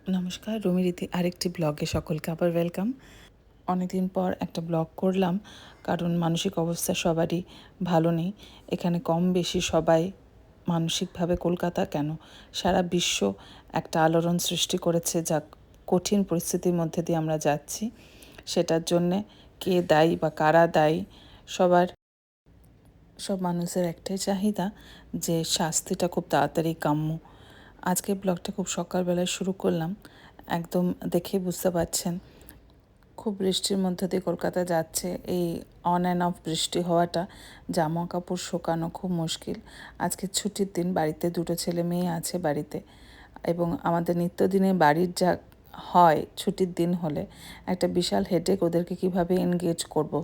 নমস্কার, রুমিরীতি আরেকটি ব্লগে সকলকে আবার ওয়েলকাম। অনেকদিন পর একটা ব্লগ করলাম, কারণ মানসিক অবস্থা সবারই ভালো নেই। এখানে কম বেশি সবাই মানসিকভাবে, কলকাতা কেন সারা বিশ্ব একটা আলোড়ন সৃষ্টি করেছে, যা কঠিন পরিস্থিতির মধ্যে দিয়ে আমরা যাচ্ছি। সেটার জন্যে কে দায়ী বা কারা দায়ী, সব মানুষের একটাই চাহিদা যে শাস্তিটা খুব তাড়াতাড়ি কাম্য। আজকে ব্লগটা খুব সকালবেলায় শুরু করলাম, একদম দেখেই বুঝতে পারছেন খুব বৃষ্টির মধ্যে দিয়ে কলকাতা যাচ্ছে। এই অন অ্যান্ড অফ বৃষ্টি হওয়াটা, জামা কাপড় শোকানো খুব মুশকিল। আজকে ছুটির দিন, বাড়িতে দুটো ছেলে মেয়ে আছে বাড়িতে, এবং আমাদের নিত্যদিনের বাড়ির যা হয় ছুটির দিন হলে একটা বিশাল হেডেক, ওদেরকে কিভাবে এনগেজ করব।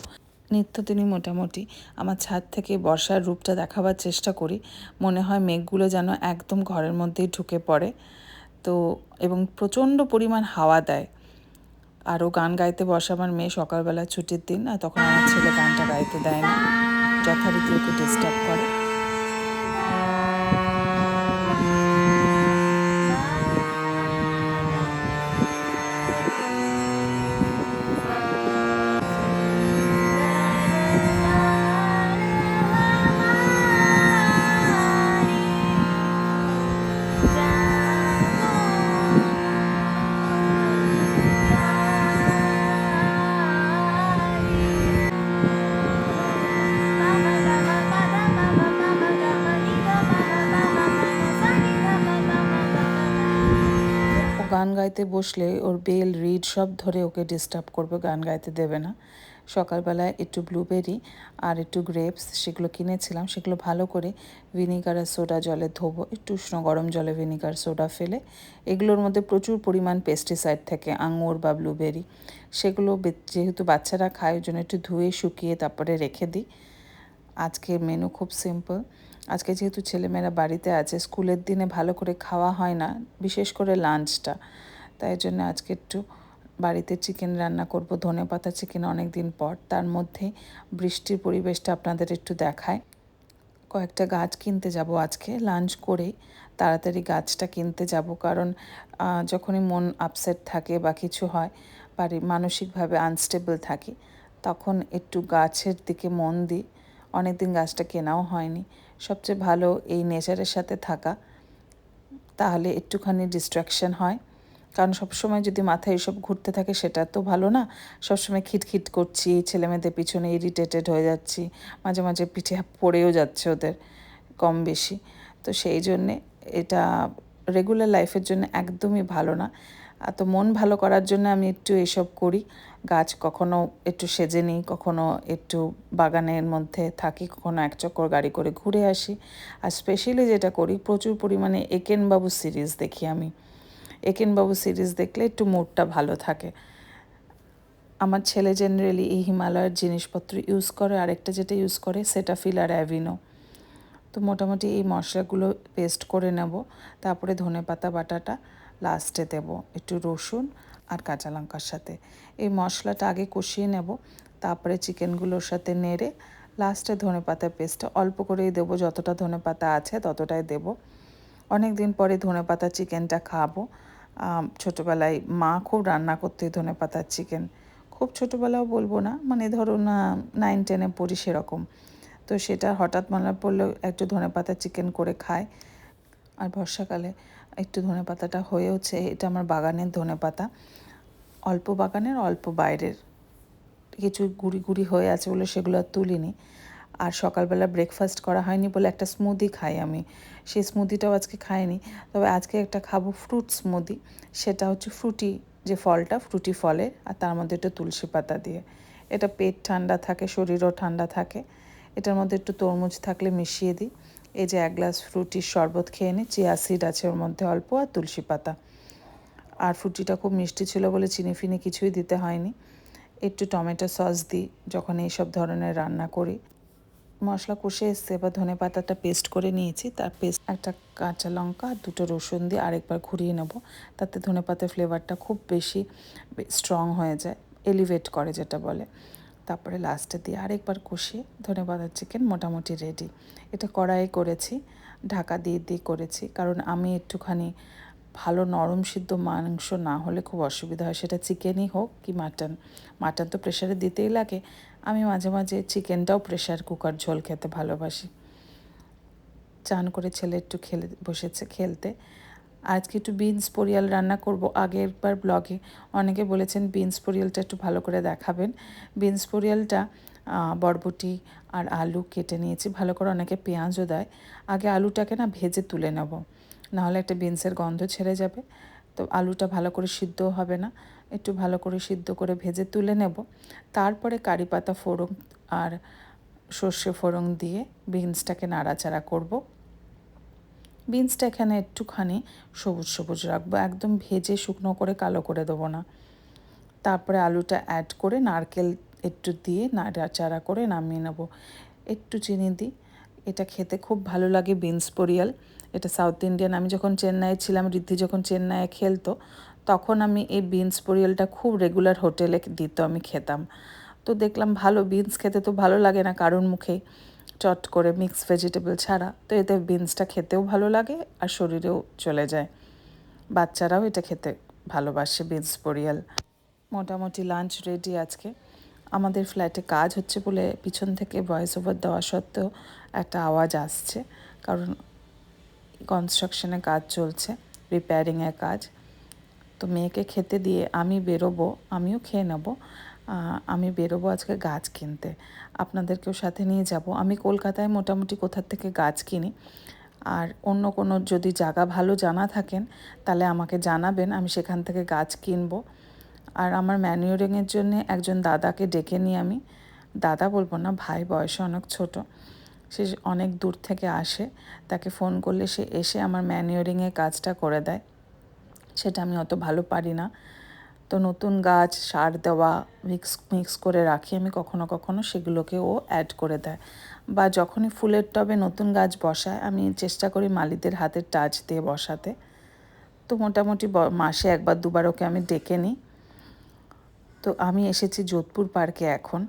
নিত্যদিনই মোটামুটি আমার ছাদ থেকে বর্ষার রূপটা দেখাবার চেষ্টা করি। মনে হয় মেঘগুলো যেন একদম ঘরের মধ্যেই ঢুকে পড়ে, তো এবং প্রচণ্ড পরিমাণ হাওয়া দেয়। আরও গান গাইতে বসে আমার মেয়ে, সকালবেলা ছুটির দিন, আর তখন আমার ছেলে গানটা গাইতে দেয় না, যথারীতি ওকে ডিস্টার্ব করে। গান গাইতে বসলে ওর বেল রিড সব ধরে ওকে ডিস্টার্ব করবে, গান গাইতে দেবে না। সকালবেলায় একটু ব্লুবেরি আর একটু গ্রেপস সেগুলো কিনেছিলাম, সেগুলো ভালো করে ভিনিগার আর সোডা জলে ধোবো, একটু উষ্ণ গরম জলে ভিনিগার সোডা ফেলে। এগুলোর মধ্যে প্রচুর পরিমাণ পেস্টিসাইড থাকে, আঙুর বা ব্লুবেরি, সেগুলো যেহেতু বাচ্চারা খায় ওই জন্য একটু ধুয়ে শুকিয়ে তারপরে রেখে দিই। আজকের মেনু খুব সিম্পল। আজকে যেহেতু ছেলেমেয়েরা বাড়িতে আছে, স্কুলের দিনে ভালো করে খাওয়া হয় না, বিশেষ করে লাঞ্চটা, তাই জন্য আজকে একটু বাড়িতে চিকেন রান্না করব, ধনেপাতা চিকেন অনেক দিন পর। তার মধ্যে বৃষ্টির পরিবেশটা আপনাদের একটু দেখায়। কয়েকটা গাছ কিনতে যাব আজকে, লাঞ্চ করেই তাড়াতাড়ি গাছটা কিনতে যাব, কারণ যখনই মন আপসেট থাকে বা কিছু হয়, মানসিকভাবে আনস্টেবল থাকি, তখন একটু গাছের দিকে মন দিই। অনেক দিন গাছটা কেনাও হয়নি। সবচেয়ে ভালো এই নেচারের সাথে থাকা, তাহলে একটুখানি ডিস্ট্র্যাকশন হয়। কারণ সবসময় যদি মাথায় এসব ঘুরতে থাকে সেটা তো ভালো না। সবসময় খিটখিট করছি, ছেলেমেয়েদের পিছনে ইরিটেটেড হয়ে যাচ্ছি, মাঝে মাঝে পিঠে পড়েও যাচ্ছে ওদের কম বেশি। তো সেই জন্যে এটা রেগুলার লাইফের জন্য একদমই ভালো না। তো মন ভালো করার জন্য আমি একটু এসব করি। গাছ কখনো একটু সেজে নিই, কখনো একটু বাগানের মধ্যে থাকি, কখনো এক চক্কর গাড়ি করে ঘুরে আসি। আর স্পেশালি যেটা করি, প্রচুর পরিমাণে একেনবাবু সিরিজ দেখি আমি। একেনবাবু সিরিজ দেখলে একটু মুডটা ভালো থাকে। আমার ছেলে জেনারেলি এই হিমালয়ের জিনিসপত্র ইউজ করে, আরেকটা যেটা ইউজ করে সেটাফিল আর অ্যাভিনো। তো মোটামুটি এই মশলাগুলো পেস্ট করে নেব। তারপরে ধনেপাতা বাটাটা লাস্টে দেব, একটু রসুন আর কাঁচা লঙ্কার সাথে। এই মশলাটা আগে কষিয়ে নেব, তারপরে চিকেনগুলোর সাথে নেড়ে লাস্টে ধনেপাতার পেস্টটা অল্প করেই দেবো, যতটা ধনেপাতা আছে ততটাই দেব। অনেক দিন পরে ধনেপাতা চিকেনটা খাবো। ছোটোবেলায় মা খুব রান্না করতে ধনেপাতার চিকেন, খুব ছোটোবেলাও বলবো না, মানে ধরুন 9-10 পড়ি সেরকম। তো সেটা হঠাৎ মনে পড়লো একটু ধনেপাতা চিকেন করে খায়। আর বর্ষাকালে একটু ধনেপাতাটা হয়েওছে, এটা আমার বাগানের ধনেপাতা, অল্প বাগানের অল্প বাইরের, কিছু গুঁড়ি গুঁড়ি হয়ে আছে বলে সেগুলো আর তুলিনি। আর সকালবেলা ব্রেকফাস্ট করা হয়নি বলে একটা স্মুদি খাই আমি, সেই স্মুদিটাও আজকে খাইনি। তবে আজকে একটা খাবো ফ্রুট স্মুদি, সেটা হচ্ছে ফ্রুটি, যে ফলটা ফ্রুটি ফলের, আর তার মধ্যে একটু তুলসী পাতা দিয়ে। এটা পেট ঠান্ডা থাকে, শরীরও ঠান্ডা থাকে। এটার মধ্যে একটু তরমুজ থাকলে মিশিয়ে দিই। এই যে 1 গ্লাস ফ্রুটির শরবত খেয়ে নিই, চিয়া সিড আছে ওর মধ্যে অল্প, আর তুলসী পাতা। আর ফ্রুটিটা খুব মিষ্টি ছিল বলে চিনি ফিনি কিছুই দিতে হয়নি। একটু টমেটো সস দিই যখন এইসব ধরনের রান্না করি। মশলা কষে এসছে, এবার ধনেপাতাটা পেস্ট করে নিয়েছি, তার পেস্ট একটা কাঁচা লঙ্কা আর 2টো রসুন দিয়ে আরেকবার ঘুরিয়ে নেব। তাতে ধনেপাতার ফ্লেভারটা খুব বেশি স্ট্রং হয়ে যায়, এলিভেট করে যেটা বলে। তারপরে লাস্টে দিয়ে আরেকবার কষিয়ে ধনেপাতার চিকেন মোটামুটি রেডি। এটা কড়াইয়ে করেছি, ঢাকা দিয়ে দিয়ে করেছি, কারণ আমি একটুখানি ভালো নরম সিদ্ধ মাংস না হলে খুব অসুবিধা হয়, সেটা চিকেনই হোক কি মাটন। মাটন তো প্রেশারে দিতেই লাগে, আমি মাঝে মাঝে চিকেনটাও প্রেশার কুকার ঝোল খেতে ভালোবাসি। চান করে ছেলে একটু বসেছে খেলতে। আজকে একটু বিনস পোরিয়াল রান্না করব। আগেরবার ব্লগে অনেকে বলেছেন বিনস পোরিয়ালটা একটু ভালো করে দেখাবেন। বিনস পোরিয়ালটা বরবটি আর আলু কেটে নিয়েছি ভালো করে, অনেকে পেঁয়াজও দেয়। আগে আলুটাকে না ভেজে তুলে নেব, নাহলে একটা বিনসের গন্ধ ছেড়ে যাবে। তো আলুটা ভালো করে সিদ্ধও হবে না, একটু ভালো করে সিদ্ধ করে ভেজে তুলে নেব। তারপরে কারি পাতা ফোড়ন আর সর্ষে ফোড়ন দিয়ে বিনসটাকে নাড়াচাড়া করব। বিনসটা এখানে একটুখানি সবুজ সবুজ রাখবো, একদম ভেজে শুকনো করে কালো করে দেবো না। তারপরে আলুটা অ্যাড করে নারকেল একটু দিয়ে নাড়াচাড়া করে নামিয়ে নেব। একটু চিনি দিই, এটা খেতে খুব ভালো লাগে বিনস পোরিয়াল। এটা সাউথ ইন্ডিয়ান। আমি যখন চেন্নাইয়ে ছিলাম, ঋদ্ধি যখন চেন্নাইয়ে খেলতো, তখন আমি এই বিনস পোরিয়ালটা খুব রেগুলার হোটেলে দিত, আমি খেতাম। তো দেখলাম ভালো, বিনস খেতে তো ভালো লাগে না কারোর মুখেই চট করে মিক্স ভেজিটেবল ছাড়া, তো এতে বিনসটা খেতেও ভালো লাগে আর শরীরেও চলে যায়। বাচ্চারাও এটা খেতে ভালোবাসে বিনস পোরিয়াল। মোটামুটি লাঞ্চ রেডি আজকে। আমাদের ফ্ল্যাটে কাজ হচ্ছে বলে পিছন থেকে ভয়েস ওভার দেওয়া সত্ত্বেও একটা আওয়াজ আসছে, কারণ কনস্ট্রাকশনে কাজ চলছে, রিপেয়ারিংয়ের কাজ। তো মেয়েকে খেতে দিয়ে আমি বেরোবো, আমিও খেয়ে নেবো। আমি বেরোবো আজকে গাছ কিনতে, আপনাদেরকেও সাথে নিয়ে যাব। আমি কলকাতায় মোটামুটি কোথার থেকে গাছ কিনি, আর অন্য কোনো যদি জায়গা ভালো জানা থাকেন তাহলে আমাকে জানাবেন, আমি সেখান থেকে গাছ কিনবো। আর আমার ম্যানিউরিংয়ের জন্য একজন দাদাকে ডেকে নিই আমি, দাদা বলবো না, ভাই, বয়সে অনেক ছোট, সে অনেক দূর থেকে আসে। তাকে ফোন করলে সে এসে আমার ম্যানিউরিংয়ের কাজটা করে দেয়, সেটা আমি অত ভালো পারি না। তো নতুন গাছ সার দেওয়া মিক্স করে রাখি আমি, কখনো কখনো সেগুলোকে ও অ্যাড করে দেয়। বা যখনই ফুলের টবে নতুন গাছ বসায়, আমি চেষ্টা করি মালিদের হাতের টাচ দিয়ে বসাতে। তো মোটামুটি মাসে একবার দুবার ওকে আমি ডেকে নিই। তো আমি এসেছি যোধপুর পার্কে এখন।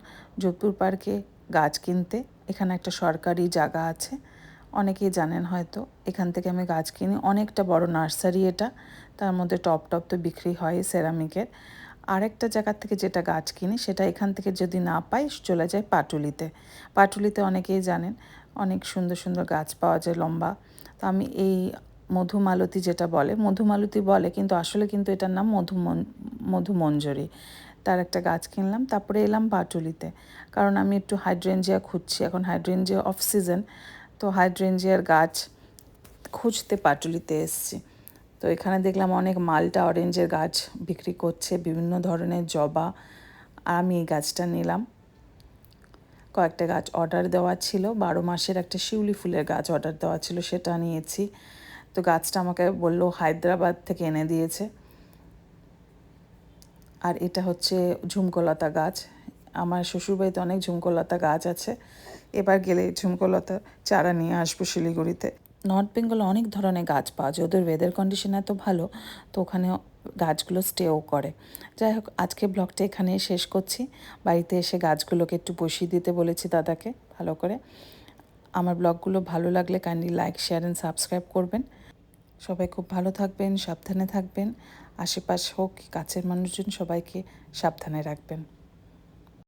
যোধপুর পার্কে গাছ কিনতে, এখানে একটা সরকারি জায়গা আছে, অনেকেই জানেন হয়তো। এখান থেকে আমি গাছ কিনি, অনেকটা বড় নার্সারি এটা, তার মধ্যে টপ তো বিক্রি হয় সেরামিকের। আরেকটা জায়গার থেকে যেটা গাছ কিনি সেটা এখান থেকে যদি না পাই চলে যায় পাটুলিতে। পাটুলিতে অনেকেই জানেন অনেক সুন্দর সুন্দর গাছ পাওয়া যায় লম্বা। তো আমি এই মধুমালতী যেটা বলে, মধুমালতী বলে কিন্তু আসলে কিন্তু এটার নাম মধুমঞ্জরি, তার একটা গাছ কিনলাম। তারপরে এলাম পাটুলিতে, কারণ আমি একটু হাইড্রেঞ্জিয়া খুঁজছি, এখন হাইড্রেঞ্জিয়া অফ সিজন, তো হাইড্রেঞ্জিয়ার গাছ খুঁজতে পাটুলিতে এসেছি। তো এখানে দেখলাম অনেক মালটা অরেঞ্জের গাছ বিক্রি করছে, বিভিন্ন ধরনের জবা। আমি এই গাছটা নিলাম। কয়েকটা গাছ অর্ডার দেওয়া ছিল, 12 মাসের একটা শিউলি ফুলের গাছ অর্ডার দেওয়া ছিল, সেটা নিয়েছি। তো গাছটা আমাকে বললো হায়দ্রাবাদ থেকে এনে দিয়েছে। আর এটা হচ্ছে ঝুমকোলতা গাছ। আমার শ্বশুরবাড়িতে অনেক ঝুমকোলতা গাছ আছে, এবার গেলে ঝুমকোলতা চারা নিয়ে আসবো শিলিগুড়িতে। নর্থ বেঙ্গলে অনেক ধরনের গাছ পাওয়া যায়, ওদের ওয়েদার কন্ডিশন এত ভালো, তো ওখানে গাছগুলো স্টেও করে। যাই হোক, আজকে ব্লগটা এখানে শেষ করছি। বাড়িতে এসে গাছগুলোকে একটু বসিয়ে দিতে বলেছি দাদাকে ভালো করে। আমার ব্লগগুলো ভালো লাগলে kindly like, share and subscribe করবেন। সবাই খুব ভালো থাকবেন, সাবধানে থাকবেন। আশেপাশ হোক কাছের মানুষজন, সবাইকে সাবধানে রাখবেন।